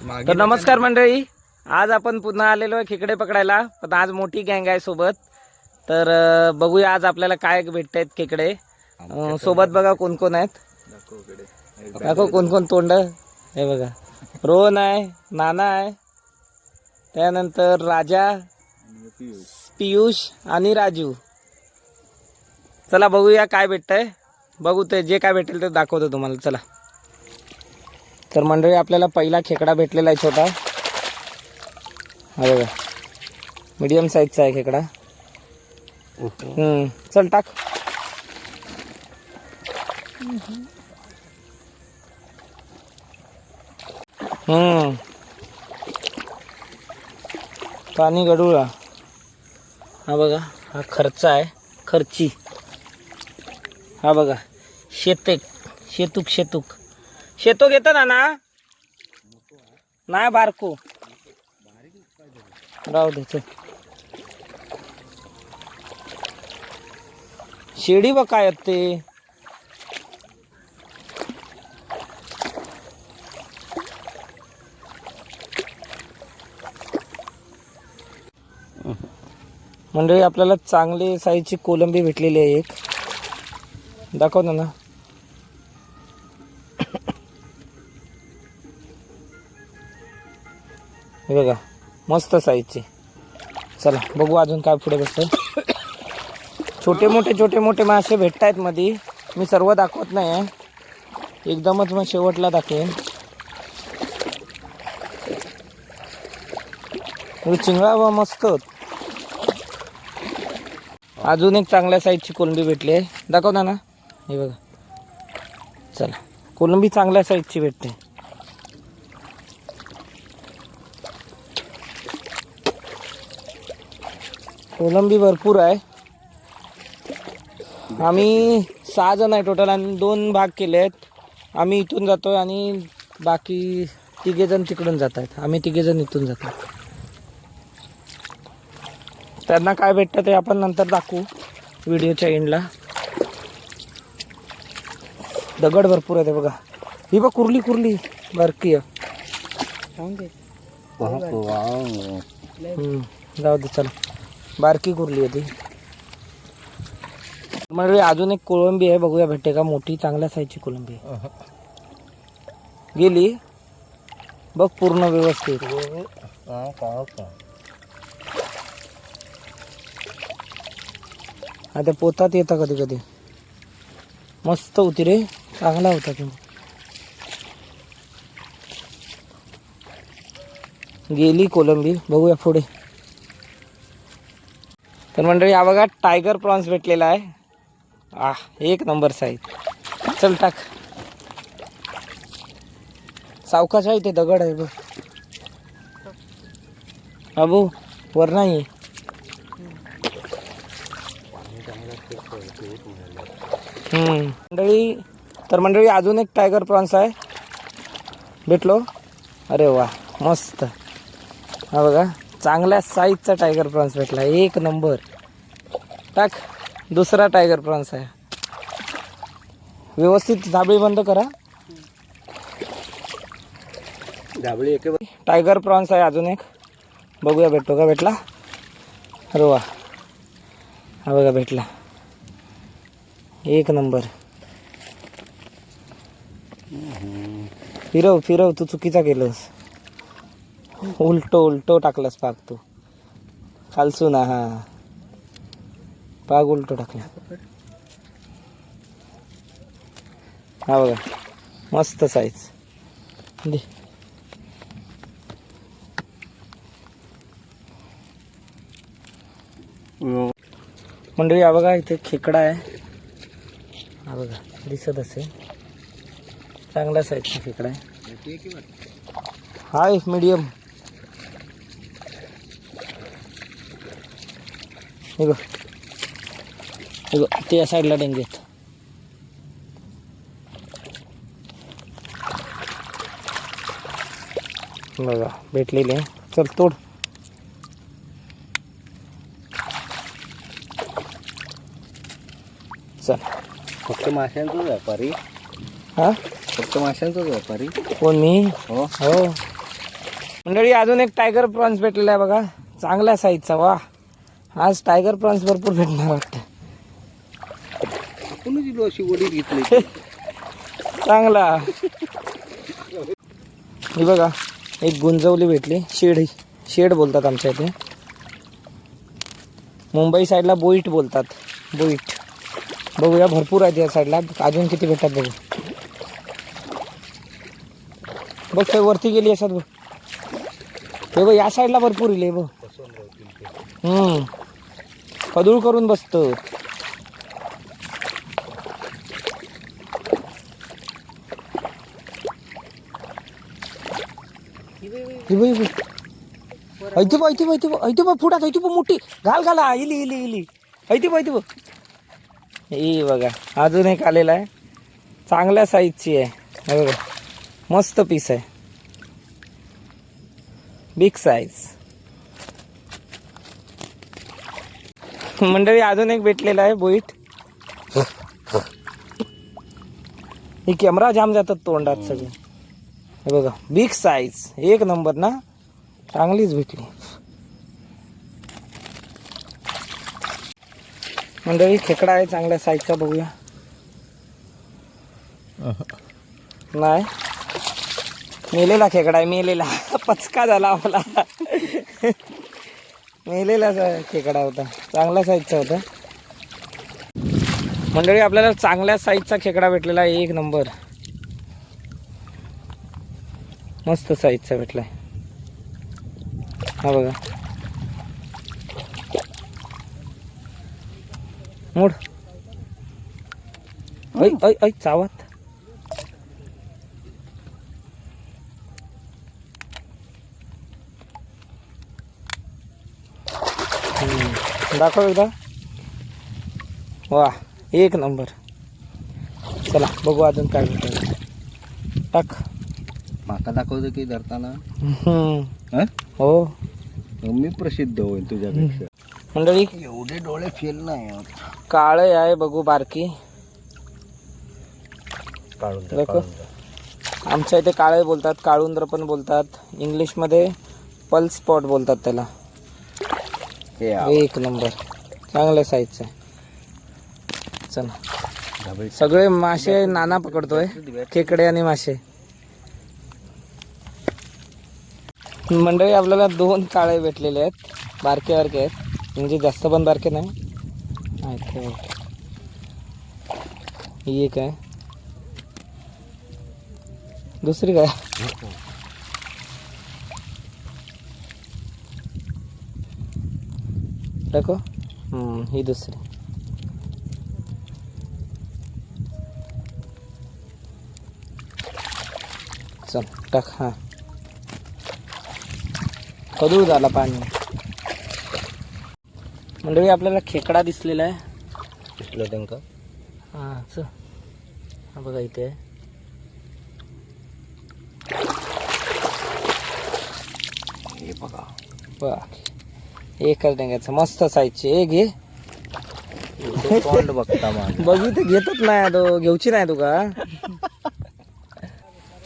तर नमस्कार मंडळी, आज आपण पुन्हा आलेलो आहे खेकडे पकडायला. पण आज मोठी गँग आहे सोबत. तर बघूया आज आपल्याला काय भेटतायत खेकडे. सोबत बघा कोण कोण आहेत. दाखव कोण कोण तोंड. हे बघा, रोहन आहे, नाना आहे, त्यानंतर राजा, पियुष आणि राजू. चला बघूया काय भेटतंय. बघू ते जे काय भेटेल ते दाखवतो तुम्हाला. चला. तर मंडळी आपल्याला पहिला खेकडा भेटलेला आहे छोटा. हा बघा, मीडियम साईजचा आहे खेकडा. चल टाक. पाणी गडूळा. हा बघा, हा खर्चा आहे, खर्ची. हा बघा, शेतूक शेतूक येतं ना नाही बारको राहू दे. शेडी बघ काय ते. मंडळी आपल्याला चांगली साईजची कोलंबी भेटलेली आहे एक. दाखव ना. हे बघा, मस्त साईजची. चला बघू अजून काय पुढे बसतं. छोटे मोठे मासे भेटत आहेत मध्ये. मी सर्व दाखवत नाही आहे, एकदमच मग शेवटला दाखवेन. चिंगळा व मस्त. अजून एक चांगल्या साईजची कोलंबी भेटली आहे. दाखव ना. हे बघा, चला कोलंबी चांगल्या साईजची भेटते. कोलंबी भरपूर आहे. आम्ही 6 जण आहे टोटल आणि 2 भाग केले आहेत. आम्ही इथून जातोय आणि बाकी 3 जण तिकडून जात आहेत. आम्ही 3 जण इथून जातो. त्यांना काय भेटतं ते आपण नंतर दाखवू व्हिडिओच्या एंडला. दगड भरपूर आहे ते बघा. ही बघ कुर्ली बारकी आहे. जाऊ दे, चला. बारकी कुर्ली आहे ती. म्हणजे अजून एक कोलंबी आहे, बघूया भेटते का. मोठी चांगल्या साईजची कोलंबी आहे. गेली बघ पूर्ण व्यवस्थित. आता पोतात येतं कधी कधी. मस्त होती रे, चांगला होता तो. गेली कोलंबी. बघूया पुढे. तर मंडळी हा बघा, टायगर प्रॉन्स भेटलेला आहे. एक नंबर साईज. चल टाक. सावकाश आहे ते, दगड आहे बघ. अबू वर नाही. मंडळी अजून एक टायगर प्रॉन्स आहे भेटलो. अरे वा, मस्त. हा बघा, चांगल्या साईजचा टायगर प्रॉन्स भेटला, एक नंबर. टाक. दुसरा टायगर प्रॉन्स आहे. व्यवस्थित धाबळी बंद करा. धाबळी एक. टायगर प्रॉन्स आहे अजून एक. बघूया भेटतो का. भेटला. अरे वा, हा बघा भेटला, एक नंबर. फिरव तू चुकीचा केलंस. उलटो टाकलास पाग तू. खालसू ना. हा पाग उलटो टाकला. हा बघा, मस्त साईज. दे. मंडळी हा बघा, इथे खेकडा आहे. हा बघा, दिसत असेल. चांगला साईजचा खेकडा आहे. हा एक मीडियम. हे बघ त्या साईडला डेंगेत. बघा भेटलेले. चल तोड. चल. फक्त माशांचाच व्यापारी. हा, फक्त माशांचाच व्यापारी. कोण मी? हो हो. मंडळी अजून एक टायगर प्रॉन्स भेटलेला आहे बघा, चांगल्या साईजचा. वा, आज टायगर प्रॉन्स भरपूर भेटणार वाटतं. आपण दिलो अशी वडी घेतली. चांगला. ही बघा एक गुंजवली भेटली. शेड बोलतात आमच्या इथे, मुंबई साईडला बोईट बोलतात. बोईट बघूया, भरपूर आहेत या साईडला. अजून किती भेटतात बघू. बघ ते वरती गेली असतात बघ. हे बघ या साईडला भरपूर इले बघ. कदूळ करून बसतो. ऐती बघ फुटात, ऐती बघ मोठी. घाल इली ऐती बघ. ही बघा अजून एक आलेला आहे, चांगल्या साईजची आहे. हे बघा मस्त पीस आहे, बिग साईज. मंडळी अजून एक भेटलेला आहे बोईट. ही कॅमेरा जाम जातात तोंडात सगळे. हे बघा बिग साईज, एक नंबर ना, चांगलीच भेटली. मंडळी खेकडा आहे चांगल्या साईजचा, बघूया. नाही, मेलेला खेकडा आहे, मेलेला. पचका झाला मला. मेलेला खेकडा होता, चांगल्या साईजचा होता. मंडळी आपल्याला चांगल्या साईजचा खेकडा भेटलेला आहे, एक नंबर मस्त साईजचा भेटलाय. हा बघा, मूड ऐ चावत. दाखव एकदा. वा, एक नंबर. चला बघू अजून काय भेटतं. टाक. माका दाखवतो की धरताना. हो, मी प्रसिद्ध होईल तुझ्यापेक्षा. मंडळी एवढे डोळे फेल नाही. काळे आहे बघू, बारकी. देखो, आमच्या इथे काळे बोलतात, काळुंद्र पण बोलतात. इंग्लिशमध्ये पल्स स्पॉट बोलतात त्याला. एक नंबर चांगल्या साईजचं आहे. चला, सगळे मासे नाना पकडतोय, खेकडे आणि मासे. मंडळी आपल्याला दोन काळे भेटलेले आहेत, बारके बारके आहेत, म्हणजे जास्त पण बारके नाही. ही एक आहे, दुसरी काय. टाको. ही दुसरी. चल टाक. हा, कधू झाला पाणी. मंडळी आपल्याला खेकडा दिसलेला आहे. दिसलं त्यांका. हा चल, हा बघा इथे आहे. हे बघा, बघ एकच डेंग्याचं मस्त साईजची. एक घे. तोंड बघता माझं. बघू ते घेतच नाही तो, घेऊची नाही तुका.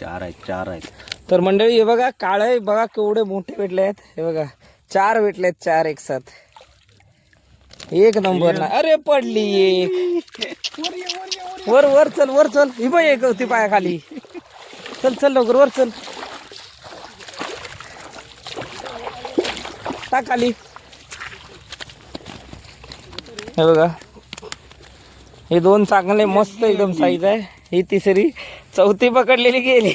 चार आहेत. तर मंडळी हे बघा काळे बघा केवढे मोठे भेटले आहेत. हे बघा 4 भेटले आहेत, 4 एक साथ. एक नंबर ना. अरे पडली एक. वर चल. ही बघ एक होती पायाखाली. चल लवकर वर चल. टाक खाली. हे बघा हे दोन चांगले मस्त एकदम साईज आहे. ही तिसरी, चौथी पकडलेली गेली.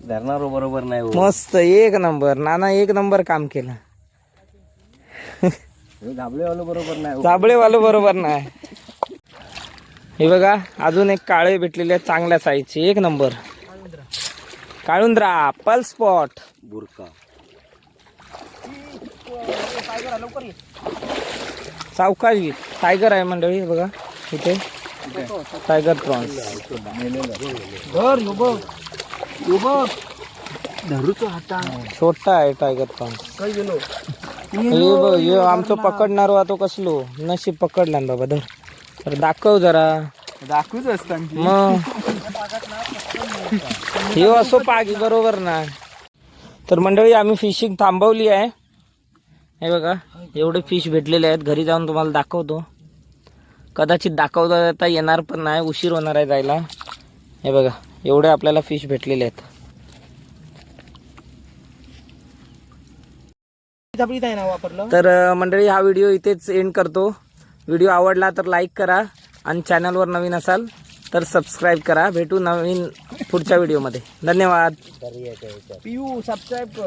धरणार बरोबर नाही. मस्त एक नंबर. नाना एक नंबर काम केलं. जांभळेवालं बरोबर नाही. हे बघा अजून एक काळे भेटलेले आहेत चांगल्या साईजचे, एक नंबर. काळुंद्रा, पल्स स्पॉट, बुरका. सावकाश घे. टायगर आहे मंडळी. हे बघा इथे टायगर प्रॉन्स. छोटा आहे टायगर प्रॉन्स. आमचं पकडणार तो कसलो नशीब पकडला ना बाबा. धर दाखव जरा. दाखवूच असतात मग हे असो पागी बरोबर ना. तर मंडळी आम्ही फिशिंग थांबवली आहे. हे बघा एवढे फिश भेटलेले आहेत. घरी जाऊन तुम्हाला दाखवतो. कदाचित दाखवता येणार पण नाही, उशीर होणार आहे जायला. हे बघा एवढे आपल्याला फिश भेटलेले आहेत. तर मंडळी हा व्हिडिओ इथेच एंड करतो. व्हिडिओ आवडला तर लाईक करा आणि चॅनलवर नवीन असाल तर सबस्क्राईब करा. भेटू नवीन पुढच्या व्हिडिओमध्ये. धन्यवाद. पिऊ सबस्क्राईब कर.